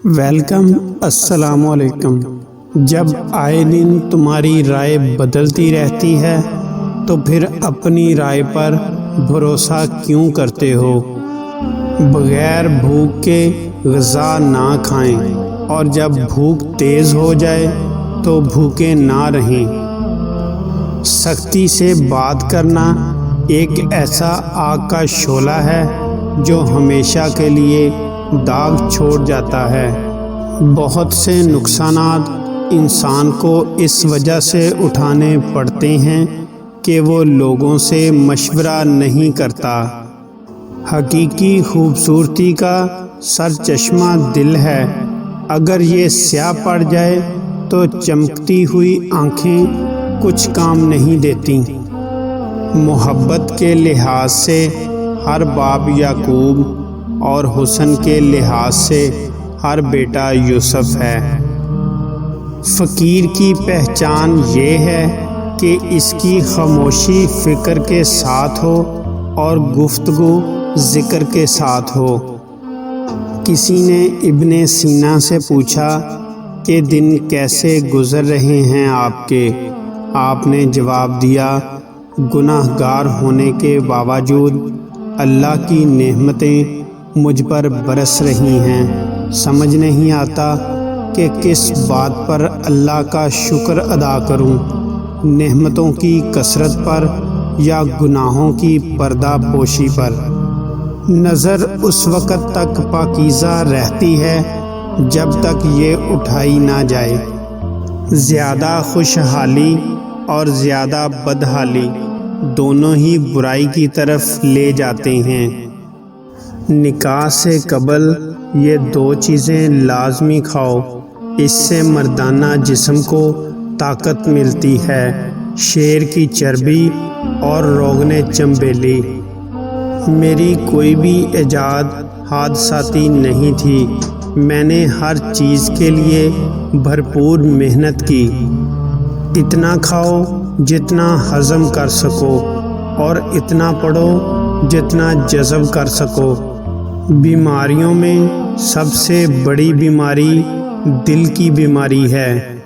Welcome, السلام علیکم۔ جب آئے دن تمہاری رائے بدلتی رہتی ہے تو پھر اپنی رائے پر بھروسہ کیوں کرتے ہو؟ بغیر بھوک کے غذا نہ کھائیں، اور جب بھوک تیز ہو جائے تو بھوکے نہ رہیں۔ سختی سے بات کرنا ایک ایسا آگ کا شعلہ ہے جو ہمیشہ کے لیے داغ چھوڑ جاتا ہے۔ بہت سے نقصانات انسان کو اس وجہ سے اٹھانے پڑتے ہیں کہ وہ لوگوں سے مشورہ نہیں کرتا۔ حقیقی خوبصورتی کا سرچشمہ دل ہے، اگر یہ سیاہ پڑ جائے تو چمکتی ہوئی آنکھیں کچھ کام نہیں دیتی۔ محبت کے لحاظ سے ہر باپ یعقوب اور حسن کے لحاظ سے ہر بیٹا یوسف ہے۔ فقیر کی پہچان یہ ہے کہ اس کی خاموشی فکر کے ساتھ ہو اور گفتگو ذکر کے ساتھ ہو۔ کسی نے ابن سینا سے پوچھا کہ دن کیسے گزر رہے ہیں آپ کے؟ آپ نے جواب دیا، گناہ گار ہونے کے باوجود اللہ کی نعمتیں مجھ پر برس رہی ہیں۔ سمجھ نہیں آتا کہ کس بات پر اللہ کا شکر ادا کروں، نعمتوں کی کثرت پر یا گناہوں کی پردہ پوشی پر۔ نظر اس وقت تک پاکیزہ رہتی ہے جب تک یہ اٹھائی نہ جائے۔ زیادہ خوشحالی اور زیادہ بدحالی دونوں ہی برائی کی طرف لے جاتے ہیں۔ نکاح سے قبل یہ دو چیزیں لازمی کھاؤ، اس سے مردانہ جسم کو طاقت ملتی ہے، شیر کی چربی اور روغن چنبیلی۔ میری کوئی بھی ایجاد حادثاتی نہیں تھی، میں نے ہر چیز کے لیے بھرپور محنت کی۔ اتنا کھاؤ جتنا ہضم کر سکو، اور اتنا پڑھو جتنا جذب کر سکو۔ بیماریوں میں سب سے بڑی بیماری دل کی بیماری ہے۔